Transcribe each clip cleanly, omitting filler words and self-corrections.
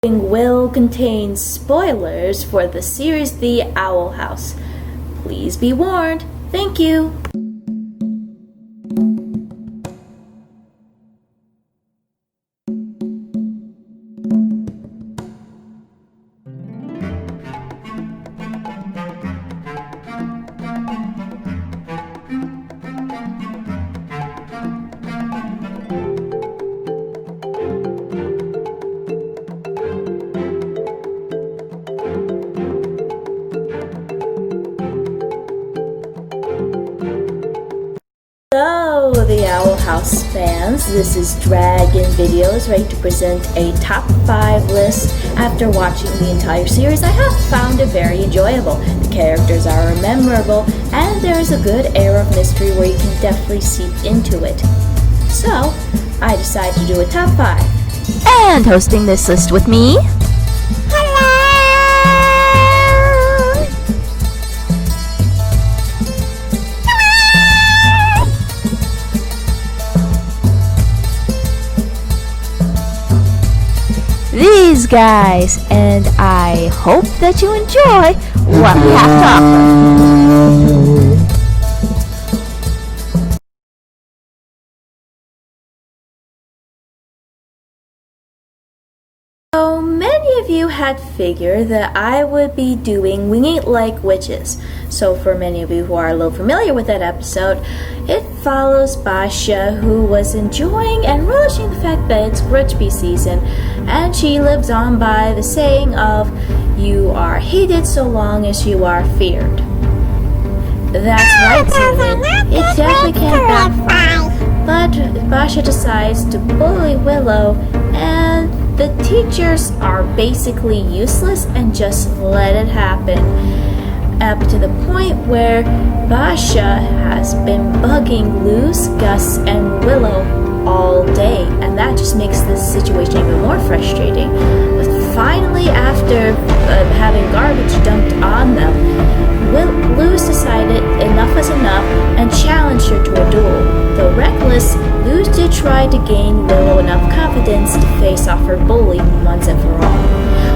Will contain spoilers for the series The Owl House. Please be warned. Thank you. Hello, the Owl House fans. This is Dragon Videos, ready to present a top 5 list. After watching the entire series, I have found it very enjoyable. The characters are memorable, and there is a good air of mystery where you can definitely seep into it. So, I decided to do a top 5. And hosting this list with me, these guys, and I hope that you enjoy what we have to offer. So many of you had figured that I would be doing Wing It Like Witches. So for many of you who are a little familiar with that episode, it follows Basha, who was enjoying and relishing the fact that it's Grudge season, and she lives on by the saying of, "You are hated so long as you are feared." That's right, Susan. It definitely can backfire. But Basha decides to bully Willow, and the teachers are basically useless and just let it happen. Up to the point where Basha has been bugging Luz, Gus, and Willow all day, and that just makes this situation even more frustrating. But finally, after having garbage dumped on them, Luz decided enough was enough and challenged her to a duel. Though reckless, Luz did try to gain Willow enough confidence to face off her bully once and for all.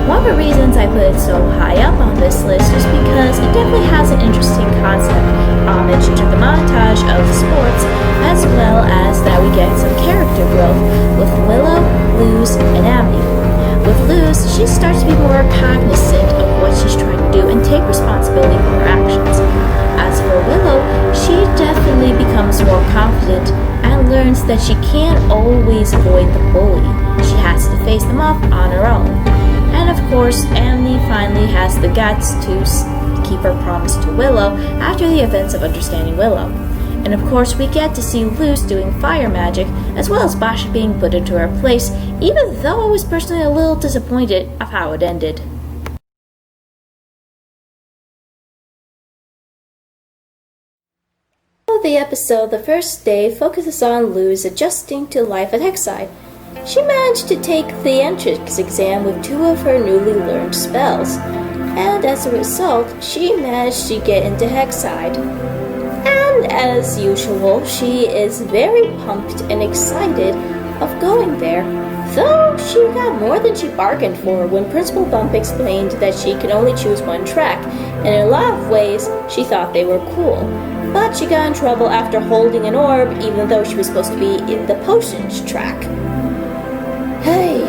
One of the reasons I put it so high up on this list is because it definitely has an interesting concept, homage to the montage of sports, as well as that we get some character growth with Willow, Luz, and Amity. With Luz, she starts to be more cognizant of what she's trying to do and take responsibility for her actions. As for Willow, she definitely becomes more confident and learns that she can't always avoid the bully. She has to face them off on her own. And of course, Amity finally has the guts to keep her promise to Willow after the events of understanding Willow. And of course, we get to see Luz doing fire magic, as well as Basha being put into her place, even though I was personally a little disappointed of how it ended. The episode, the first day, focuses on Luz adjusting to life at Hexside. She managed to take the entrance exam with 2 of her newly learned spells, and as a result, she managed to get into Hexside. And as usual, she is very pumped and excited of going there, though she got more than she bargained for when Principal Bump explained that she can only choose one track, and in a lot of ways, she thought they were cool. But she got in trouble after holding an orb, even though she was supposed to be in the potions track. Hey.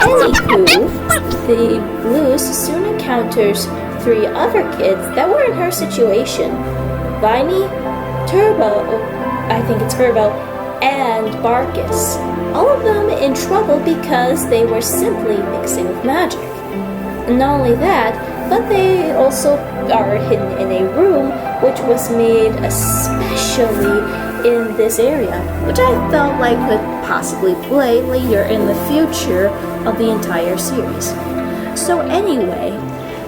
Anywho, the Luz soon encounters 3 other kids that were in her situation. Viney, Turbo, I think it's Turbo, and Barkus. All of them in trouble because they were simply mixing with magic. And not only that, but they also are hidden in a room which was made especially in this area, which I felt like could possibly play later in the future of the entire series. So anyway,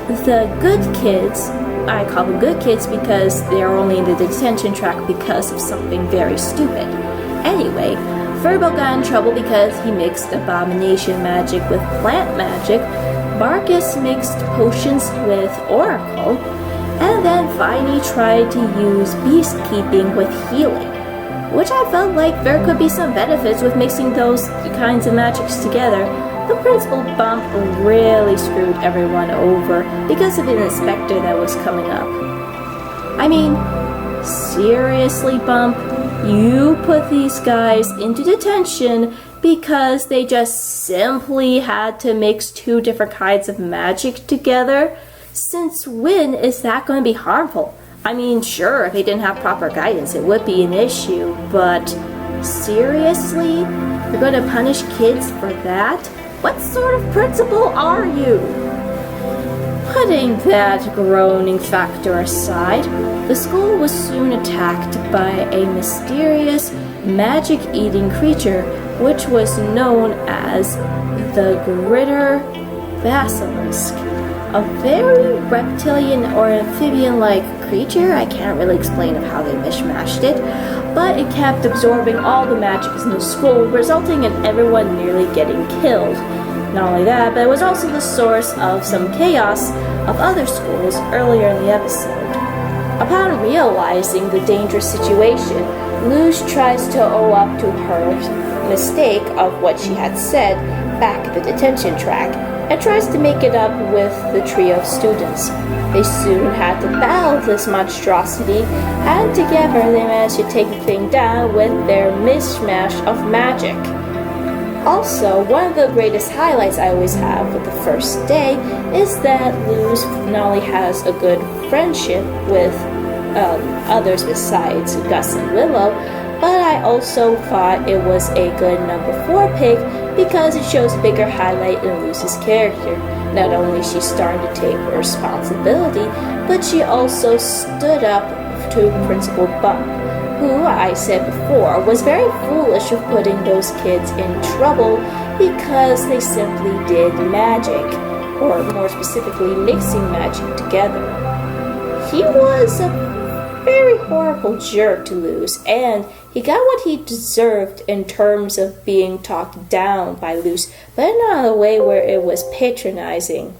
the good kids, I call them good kids because they are only in the detention track because of something very stupid. Anyway, Furbo got in trouble because he mixed abomination magic with plant magic, Barkus mixed potions with Oracle, and then Viney tried to use beast keeping with healing. which I felt like there could be some benefits with mixing those kinds of magics together. The principal bump really screwed everyone over because of an inspector that was coming up. I mean, seriously, Bump? You put these guys into detention because they just simply had to mix two different kinds of magic together? Since when is that going to be harmful? I mean, sure, if they didn't have proper guidance, it would be an issue, but seriously? You're going to punish kids for that? What sort of principal are you? Putting that groaning factor aside, the school was soon attacked by a mysterious, magic-eating creature which was known as the Gritter Basilisk. A very reptilian or amphibian-like creature. I can't really explain of how they mishmashed it, but it kept absorbing all the magic in the school, resulting in everyone nearly getting killed. Not only that, but it was also the source of some chaos of other schools earlier in the episode. Upon realizing the dangerous situation, Luz tries to owe up to her mistake of what she had said back at the detention track, and tries to make it up with the trio of students. They soon had to battle this monstrosity, and together they managed to take the thing down with their mishmash of magic. Also, one of the greatest highlights I always have with the first day is that Luz not only has a good friendship with others besides Gus and Willow, but I also thought it was a good number 4 pick because it shows a bigger highlight in Luz's character. Not only is she starting to take responsibility, but she also stood up to Principal Bump, who, I said before, was very foolish of putting those kids in trouble because they simply did magic, or more specifically, mixing magic together. He was a very horrible jerk to Luz, and he got what he deserved in terms of being talked down by Luz, but not in a way where it was patronizing.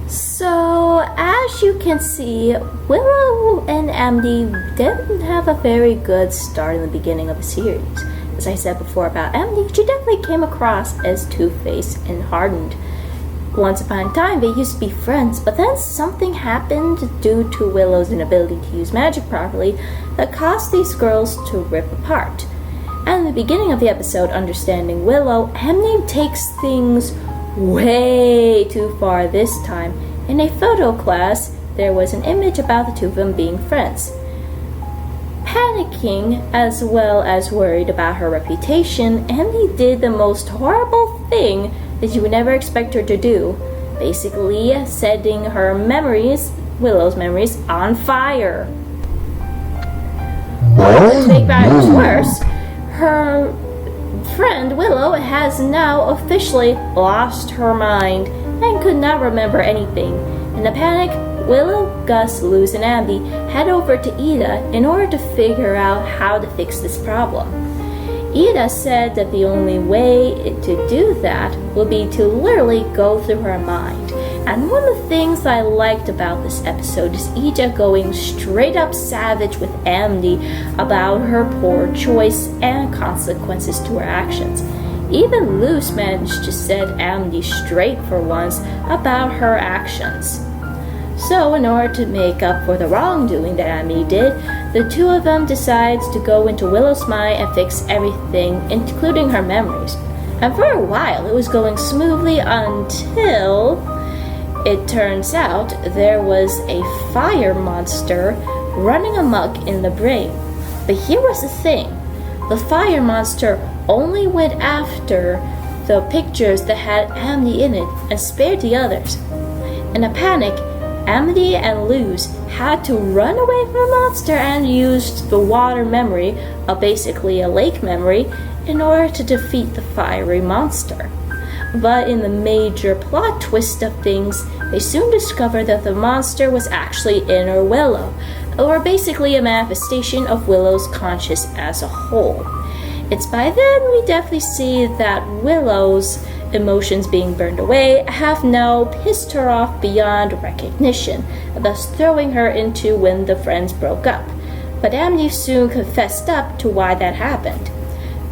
So, as you can see, Willow and Amity didn't have a very good start in the beginning of the series. As I said before about Amity, she definitely came across as two-faced and hardened. Once upon a time, they used to be friends, but then something happened due to Willow's inability to use magic properly that caused these girls to rip apart. And in the beginning of the episode, understanding Willow, Amity takes things way too far this time. In a photo class, there was an image about the two of them being friends. Panicking as well as worried about her reputation, Amity did the most horrible thing that you would never expect her to do, basically setting her memories, Willow's memories, on fire. To make matters worse, her friend Willow has now officially lost her mind and could not remember anything. In a panic, Willow, Gus, Luz, and Amity head over to Ida in order to figure out how to fix this problem. Ida said that the only way to do that would be to literally go through her mind. And one of the things I liked about this episode is Ida going straight up savage with Amity about her poor choice and consequences to her actions. Even Luz managed to set Amity straight for once about her actions. So in order to make up for the wrongdoing that Amity did, the two of them decides to go into Willow's mind and fix everything, including her memories. And for a while it was going smoothly until it turns out there was a fire monster running amok in the brain. But here was the thing. The fire monster only went after the pictures that had Amity in it and spared the others. In a panic, Amity and Luz had to run away from the monster and used the water memory, basically a lake memory, in order to defeat the fiery monster. But in the major plot twist of things, they soon discovered that the monster was actually Inner Willow, or basically a manifestation of Willow's conscious as a whole. It's by then we definitely see that Willow's emotions being burned away have now pissed her off beyond recognition, thus throwing her into when the friends broke up. But Amity soon confessed up to why that happened.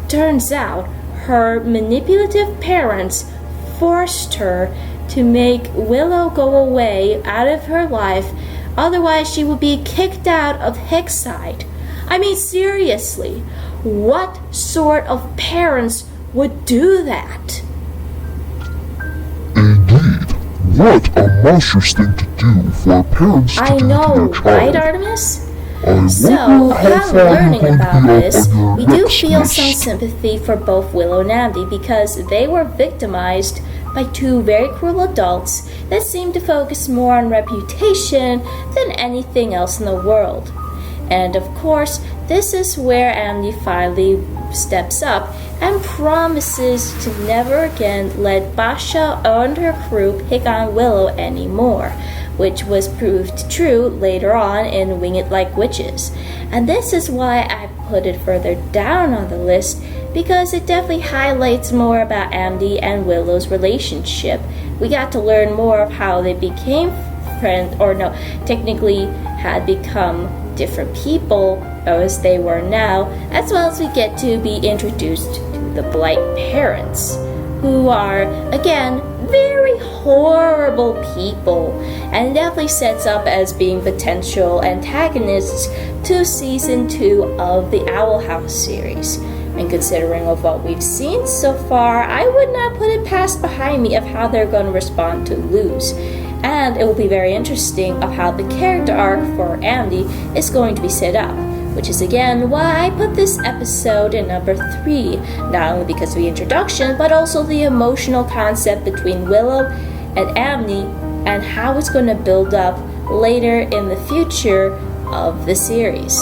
Turns out her manipulative parents forced her to make Willow go away out of her life, otherwise she would be kicked out of Hickside. I mean, seriously, what sort of parents would do that? Indeed. What a monstrous thing to do for parents to do to their child. Right, Artemis? I So, wonder how upon far learning you're about going to be this, up on your we do next feel some list. sympathy for both Willow and Amity because they were victimized by two very cruel adults that seemed to focus more on reputation than anything else in the world. And of course, this is where Amity finally steps up and promises to never again let Basha and her crew pick on Willow anymore, which was proved true later on in Wing It Like Witches. And this is why I put it further down on the list, because it definitely highlights more about Amity and Willow's relationship. We got to learn more of how they became friends, or no, technically had become different people as they were now, as well as we get to be introduced to the Blight parents, who are, again, very horrible people, and definitely sets up as being potential antagonists to season 2 of the Owl House series. And considering of what we've seen so far, I would not put it past behind me of how they're going to respond to Luz. And it will be very interesting of how the character arc for Amity is going to be set up, which is again why I put this episode in number 3, not only because of the introduction, but also the emotional concept between Willow and Amity and how it's going to build up later in the future of the series.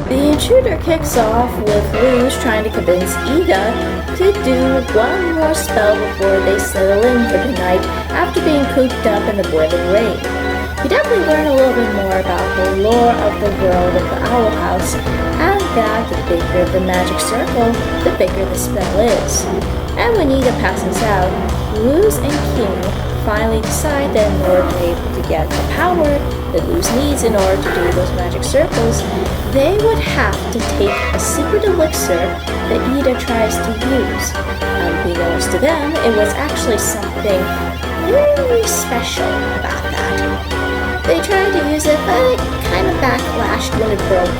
The intruder kicks off with Luz trying to convince Ida to do one more spell before they settle in for the night after being cooped up in the boiling rain. We definitely learn a little bit more about the lore of the world of the Owl House, and that the bigger the magic circle, the bigger the spell is. And when Ida passes out, Luz and King finally decide that in order to be able to get the power that Luz needs in order to do those magic circles, they would have to take a secret elixir that Ida tries to use. Unbeknownst to them, it was actually something very special about that. They tried to use it, but it kind of backlashed when it broke.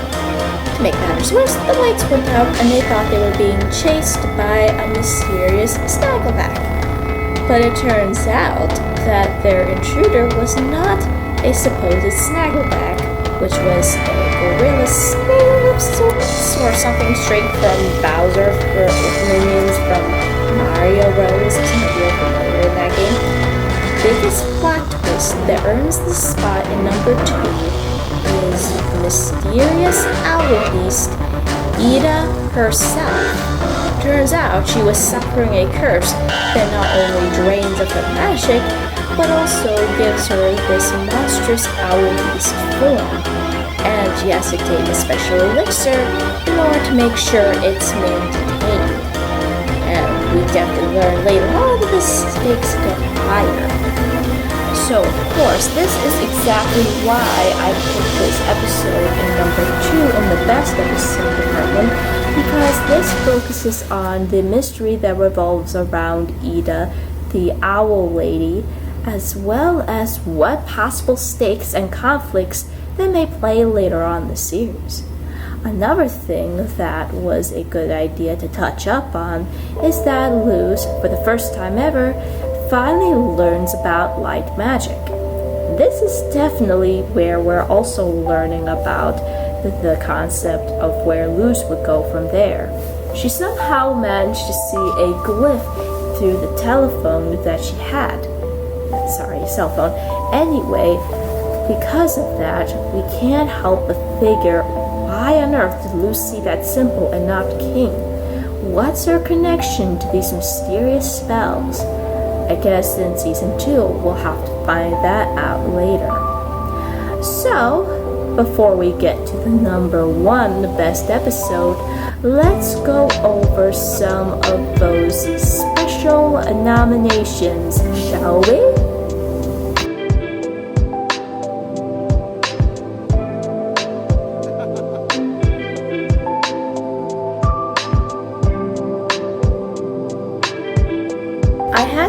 To make matters worse, the lights went out and they thought they were being chased by a mysterious Snaggleback. But it turns out that their intruder was not a supposed Snaggleback, which was a gorilla snail of sorts, or something straight from Bowser for minions from Mario Bros. Maybe you're familiar with that game. Biggest plot twist that earns the spot in number 2 is the mysterious owl beast, Ida herself. Turns out she was suffering a curse that not only drains of her magic, but also gives her this monstrous owl beast form. And she has to take a special elixir in order to make sure it's maintained. And we definitely learn later on that the stakes get higher. So, of course, this is exactly why I put this episode in number 2 in the best episode department, because this focuses on the mystery that revolves around Ida, the Owl Lady, as well as what possible stakes and conflicts they may play later on in the series. Another thing that was a good idea to touch up on is that Luz, for the first time ever, finally learns about light magic. This is definitely where we're also learning about the concept of where Luz would go from there. she somehow managed to see a glyph through the telephone that she had. Sorry, cell phone. Anyway, because of that, we can't help but figure, why on earth did Luz see that symbol and not King? What's her connection to these mysterious spells? I guess in season 2 we'll have to find that out later. So, before we get to the number 1 best episode, let's go over some of those special nominations, shall we?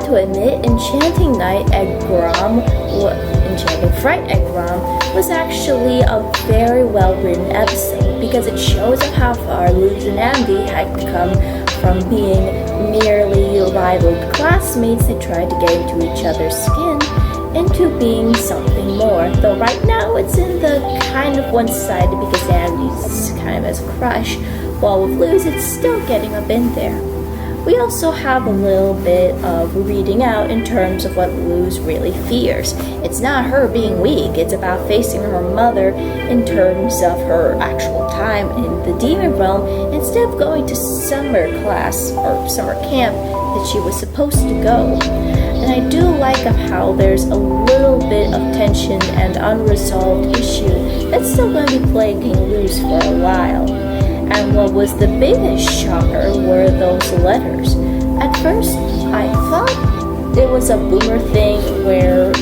To admit, Enchanting Night at Grom, Enchanting Fright at Grom, was actually a very well-written episode because it shows up how far Luz and Andy had come from being merely rivaled classmates that tried to get into each other's skin into being something more. Though right now it's in the kind of one-sided because Andy's kind of has a crush, while with Luz it's still getting up in there. We also have a little bit of reading out in terms of what Luz really fears. It's not her being weak, it's about facing her mother in terms of her actual time in the demon realm instead of going to summer class or summer camp that she was supposed to go. And I do like how there's a little bit of tension and unresolved issue that's still going to be plaguing Luz for a while. And what was the biggest shocker were those letters. At first, I thought it was a Boomer thing where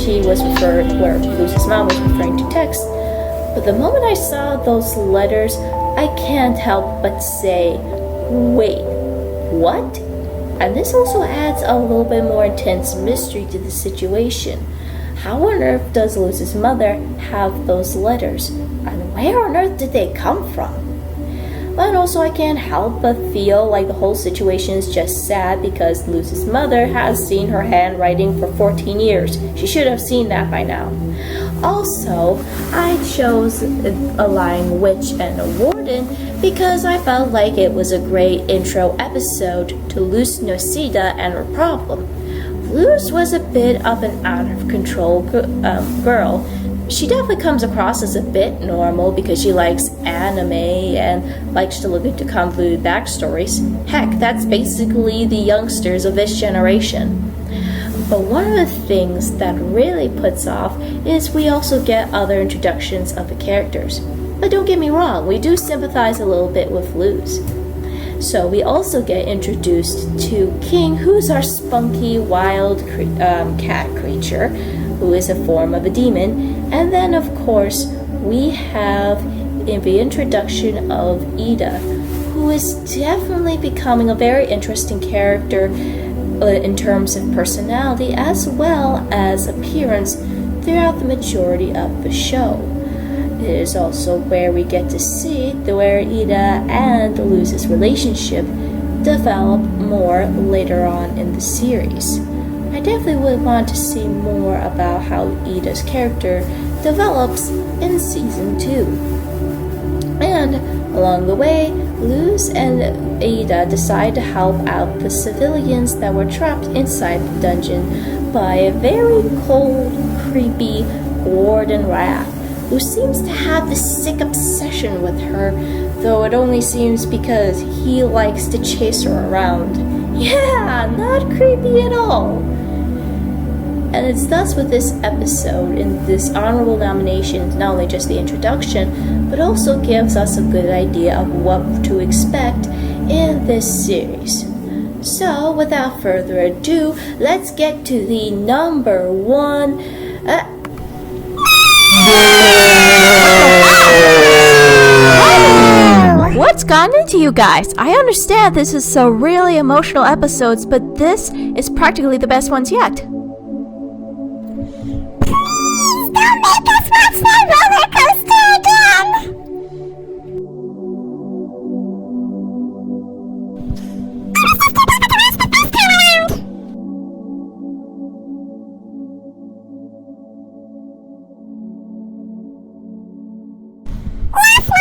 where Luz's mom was referring to text. But the moment I saw those letters, I can't help but say, wait, what? And this also adds a little bit more intense mystery to the situation. How on earth does Luz's mother have those letters? And where on earth did they come from? But also I can't help but feel like the whole situation is just sad because Luz's mother has seen her handwriting for 14 years. She should have seen that by now. Also, I chose a lying witch and a warden because I felt like it was a great intro episode to Luz Nocida and her problem. Luz was a bit of an out-of-control girl. She definitely comes across as a bit normal because she likes anime and likes to look into convoluted backstories. Heck, that's basically the youngsters of this generation. But one of the things that really puts off is we also get other introductions of the characters. But don't get me wrong, we do sympathize a little bit with Luz. So we also get introduced to King, who's our spunky, wild cat creature, who is a form of a demon. And then, of course, we have the introduction of Ida, who is definitely becoming a very interesting character in terms of personality as well as appearance throughout the majority of the show. It is also where we get to see where Ida and Luz's relationship develop more later on in the series. I definitely would want to see more about how Ida's character develops in season 2. And along the way, Luz and Ada decide to help out the civilians that were trapped inside the dungeon by a very cold, creepy Warden Wrath, who seems to have this sick obsession with her, though it only seems because he likes to chase her around. Yeah, not creepy at all. And it's thus with this episode in this honorable nominations, not only just the introduction, but also gives us a good idea of what to expect in this series. So, without further ado, let's get to the number 1. What's gotten into you guys? I understand this is some really emotional episodes, but this is practically the best ones yet. Don't make us watch that roller coaster again!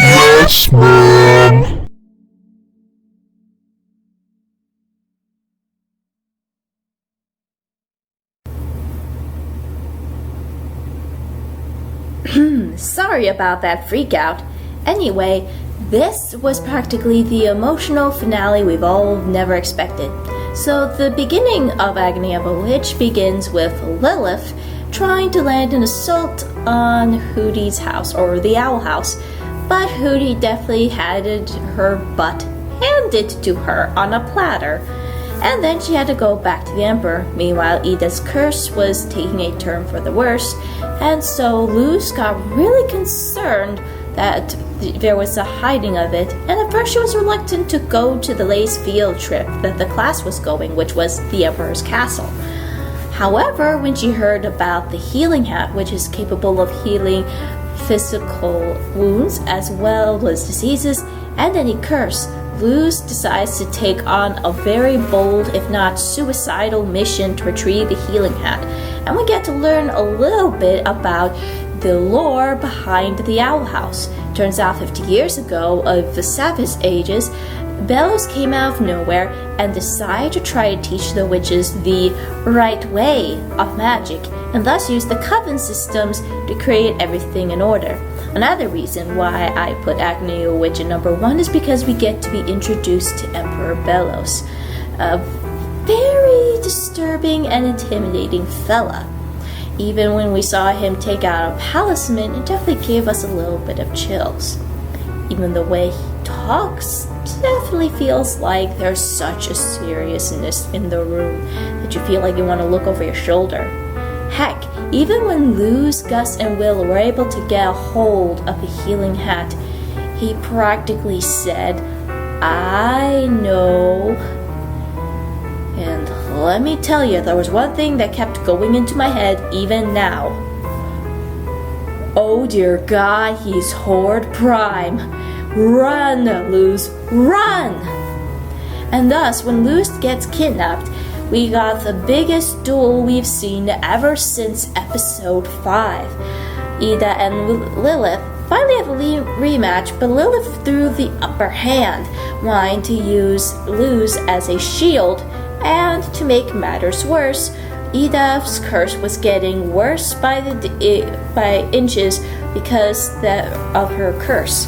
Yes, Mom. Sorry about that freakout. Anyway, this was practically the emotional finale we've all never expected. So the beginning of Agony of a Witch begins with Lilith trying to land an assault on Hootie's house, or the Owl House, but Hootie definitely had her butt handed to her on a platter, and then she had to go back to the Emperor. Meanwhile, Ida's curse was taking a turn for the worse, and so Luz got really concerned that there was a hiding of it, and at first she was reluctant to go to the latest field trip that the class was going, which was the Emperor's castle. However, when she heard about the healing hat, which is capable of healing physical wounds as well as diseases and any curse, Luz decides to take on a very bold, if not suicidal, mission to retrieve the healing hat. And we get to learn a little bit about the lore behind the Owl House. Turns out 50 years ago, of the Savage Ages, Belos came out of nowhere and decided to try to teach the witches the right way of magic, and thus use the coven systems to create everything in order. Another reason why I put Agony of a Witch at number 1 is because we get to be introduced to Emperor Belos, a very disturbing and intimidating fella. Even when we saw him take out a palisman, it definitely gave us a little bit of chills. Even the way he talks definitely feels like there's such a seriousness in the room that you feel like you want to look over your shoulder. Heck, even when Luz, Gus, and Will were able to get a hold of the healing hat, he practically said, "I know." And let me tell you, there was one thing that kept going into my head even now. Oh dear God, he's Horde Prime. Run, Luz, run! And thus, when Luz gets kidnapped, we got the biggest duel we've seen ever since episode 5. Ida and Lilith finally have a rematch, but Lilith threw the upper hand, wanting to use Luz as a shield, and to make matters worse, Ida's curse was getting worse by inches because of her curse.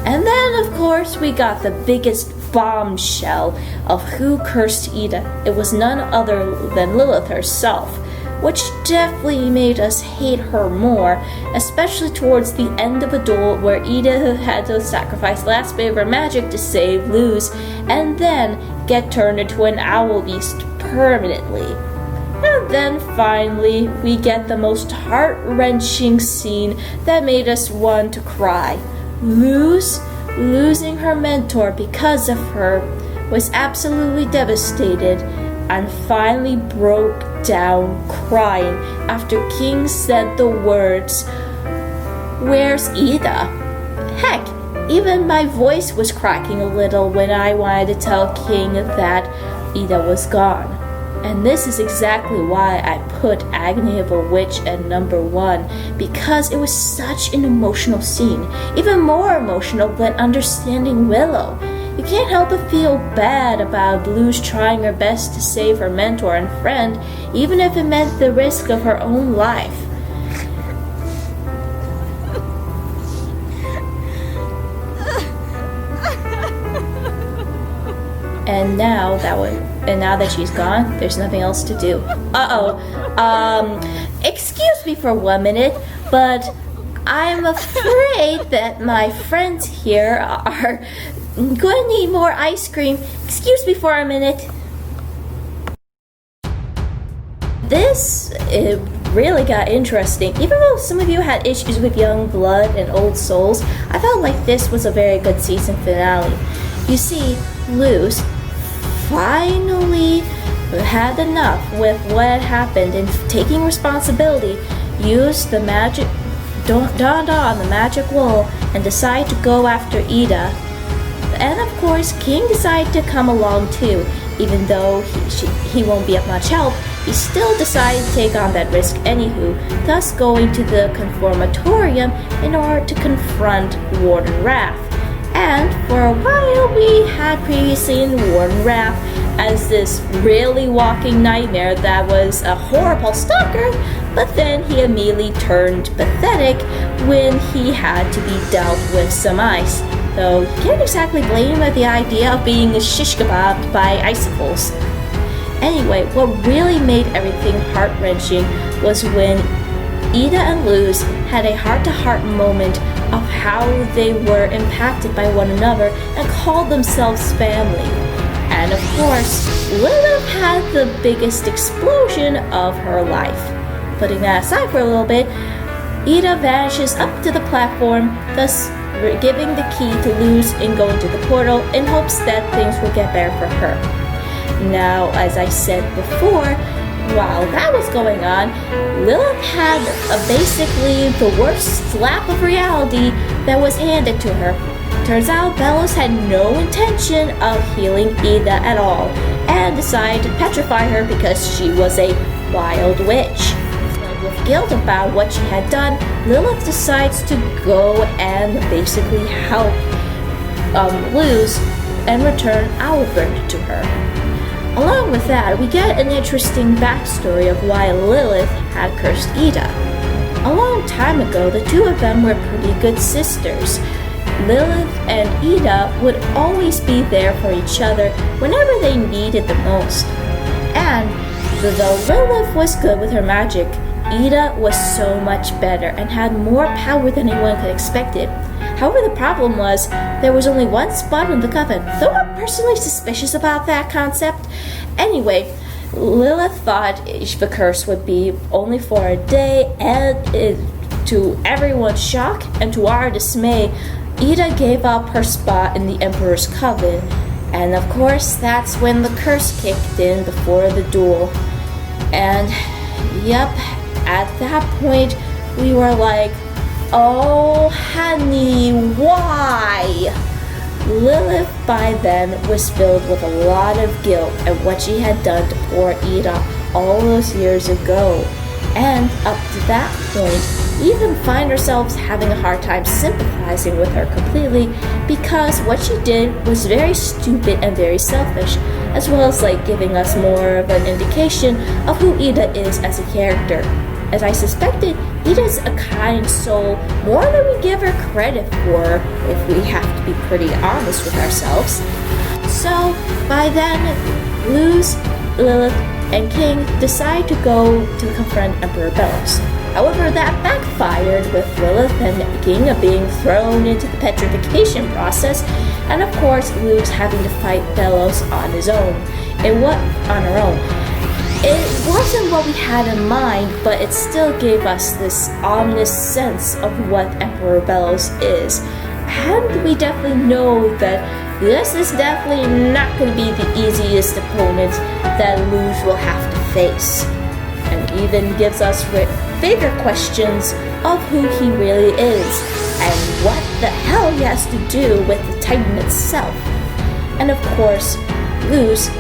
And then, of course, we got the biggest bombshell of who cursed Ida. It was none other than Lilith herself, which definitely made us hate her more, especially towards the end of a duel where Ida had to sacrifice the last bit of her magic to save Luz, and then get turned into an owl beast permanently. And then finally, we get the most heart-wrenching scene that made us want to cry. Luz losing her mentor because of her was absolutely devastated and finally broke down crying after King said the words, "Where's Ida?" Heck, even my voice was cracking a little when I wanted to tell King that Ida was gone. And this is exactly why I put Agony of a Witch at number 1, because it was such an emotional scene, even more emotional than understanding Willow. You can't help but feel bad about Luz trying her best to save her mentor and friend, even if it meant the risk of her own life. And now that she's gone, there's nothing else to do. Excuse me for 1 minute, but I'm afraid that my friends here are going to need more ice cream. Excuse me for a minute. This really got interesting. Even though some of you had issues with Young Blood and Old Souls, I felt like this was a very good season finale. You see, Luz finally had enough with what had happened and taking responsibility, used the magic, dawned on the magic wool and decided to go after Ida. And of course, King decided to come along too. Even though he won't be of much help, he still decided to take on that risk anywho, thus going to the Conformatorium in order to confront Warden Wrath. And for a while, we had previously seen Warden Wrath as this really walking nightmare that was a horrible stalker, but then he immediately turned pathetic when he had to be dealt with some ice. Though you can't exactly blame him at the idea of being shish kebabbed by icicles. Anyway, what really made everything heart-wrenching was when Ida and Luz had a heart-to-heart moment of how they were impacted by one another and called themselves family. And of course, Lilith had the biggest explosion of her life. Putting that aside for a little bit, Ida vanishes up to the platform, thus giving the key to Luz and going to the portal in hopes that things will get better for her. Now, as I said before, while that was going on, Lilith had basically the worst slap of reality that was handed to her. Turns out Belos had no intention of healing Ida at all and decided to petrify her because she was a wild witch. Filled with guilt about what she had done, Lilith decides to go and basically help Luz and return Albert to her. Along with that, we get an interesting backstory of why Lilith had cursed Ida. A long time ago, the two of them were pretty good sisters. Lilith and Ida would always be there for each other whenever they needed the most. And though Lilith was good with her magic, Ida was so much better and had more power than anyone could expect it. However, the problem was there was only one spot in the coven, though I'm personally suspicious about that concept. Anyway, Lilith thought the curse would be only for a day, and to everyone's shock and to our dismay, Ida gave up her spot in the Emperor's coven. And of course, that's when the curse kicked in before the duel. And yep, at that point, we were like, oh, honey, why? Lilith by then was filled with a lot of guilt at what she had done to poor Ida all those years ago. And up to that point, we even find ourselves having a hard time sympathizing with her completely because what she did was very stupid and very selfish, as well as giving us more of an indication of who Ida is as a character. As I suspected, Ida's a kind soul, more than we give her credit for, if we have to be pretty honest with ourselves. So, by then, Luz, Lilith, and King decide to go to confront Emperor Belos. However, that backfired with Lilith and King being thrown into the petrification process, and of course, Luz having to fight Belos on his own. On her own. It wasn't what we had in mind, but it still gave us this ominous sense of what Emperor Belos is. And we definitely know that this is definitely not going to be the easiest opponent that Luz will have to face. And even gives us bigger questions of who he really is and what the hell he has to do with the Titan itself. And of course, Luz,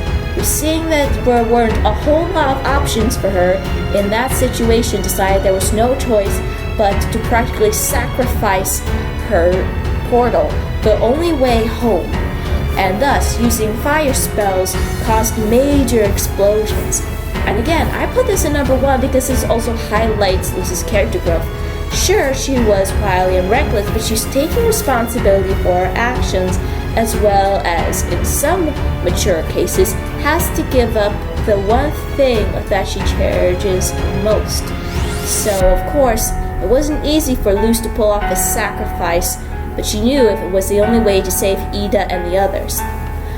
seeing that there weren't a whole lot of options for her in that situation, decided there was no choice but to practically sacrifice her portal, the only way home, and thus using fire spells caused major explosions. And again, I put this in number 1 because this also highlights Luz's character growth. Sure, she was wily and reckless, but she's taking responsibility for her actions, as well as, in some mature cases, has to give up the one thing that she cherishes most. So, of course, it wasn't easy for Luz to pull off a sacrifice, but she knew if it was the only way to save Ida and the others.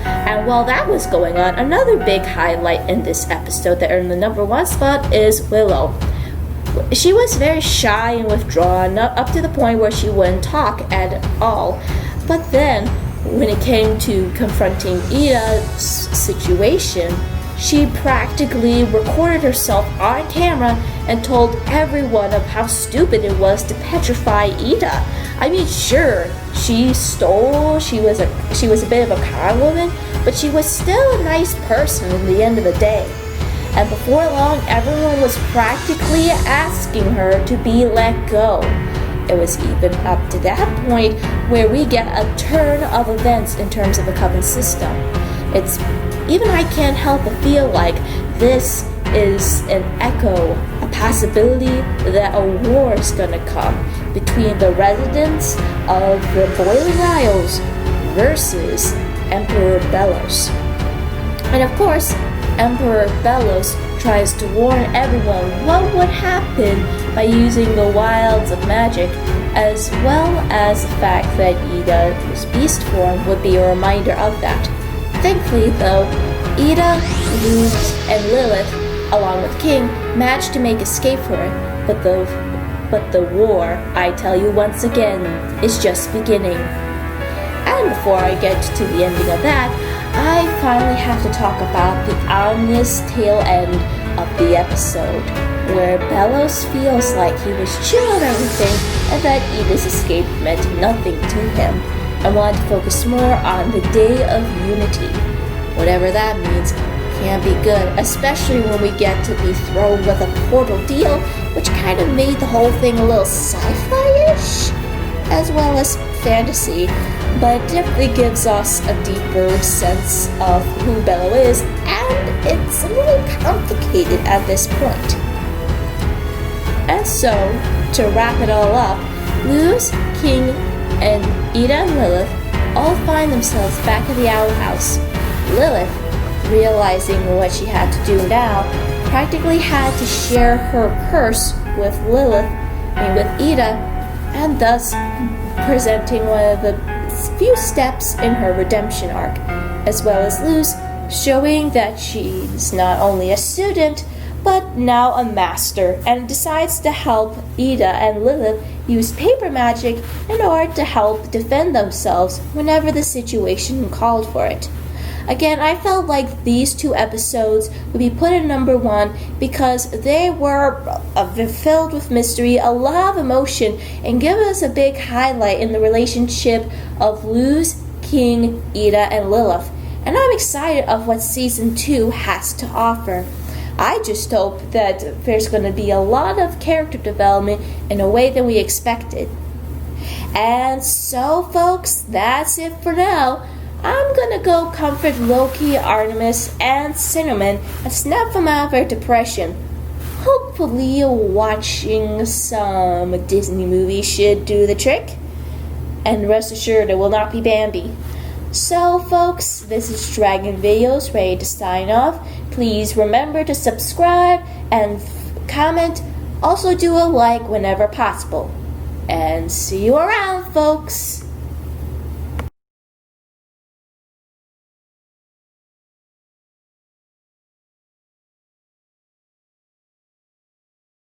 And while that was going on, another big highlight in this episode that earned the number 1 spot is Willow. She was very shy and withdrawn, up to the point where she wouldn't talk at all. But then, when it came to confronting Ida's situation, she practically recorded herself on camera and told everyone of how stupid it was to petrify Ida. I mean, sure, she was a bit of a con woman, but she was still a nice person in the end of the day. And before long, everyone was practically asking her to be let go. It was even up to that point where we get a turn of events in terms of the coven system. Even I can't help but feel like this is an echo, a possibility that a war is gonna come between the residents of the Boiling Isles versus Emperor Belos. And of course, Emperor Belos tries to warn everyone what would happen by using the wilds of magic, as well as the fact that Ida's beast form would be a reminder of that. Thankfully, though, Ida, Luz, and Lilith, along with King, managed to make escape from it, but the war, I tell you once again, is just beginning. And before I get to the ending of that, I finally have to talk about the ominous tail end of the episode, where Belos feels like he was sure of everything and that Ida's escape meant nothing to him, and wanted to focus more on the Day of Unity. Whatever that means can be good, especially when we get to be thrown with a portal deal, which kind of made the whole thing a little sci-fi-ish, as well as fantasy, but it definitely gives us a deeper sense of who Bello is, and it's a little complicated at this point. And so, to wrap it all up, Luz, King, and Ida and Lilith all find themselves back at the Owl House. Lilith, realizing what she had to do now, practically had to share her curse with with Ida, and thus presenting one of the few steps in her redemption arc, as well as Luz showing that she's not only a student, but now a master, and decides to help Ida and Lilith use paper magic in order to help defend themselves whenever the situation called for it. Again, I felt like these two episodes would be put at number 1 because they were filled with mystery, a lot of emotion, and give us a big highlight in the relationship of Luz, King, Ida, and Lilith. And I'm excited of what Season 2 has to offer. I just hope that there's going to be a lot of character development in a way that we expected. And so, folks, that's it for now. I'm gonna go comfort Loki, Artemis, and Cinnamon and snap them out of their depression. Hopefully watching some Disney movies should do the trick. And rest assured it will not be Bambi. So folks, this is Dragon Videos ready to sign off. Please remember to subscribe and comment. Also do a like whenever possible. And see you around, folks!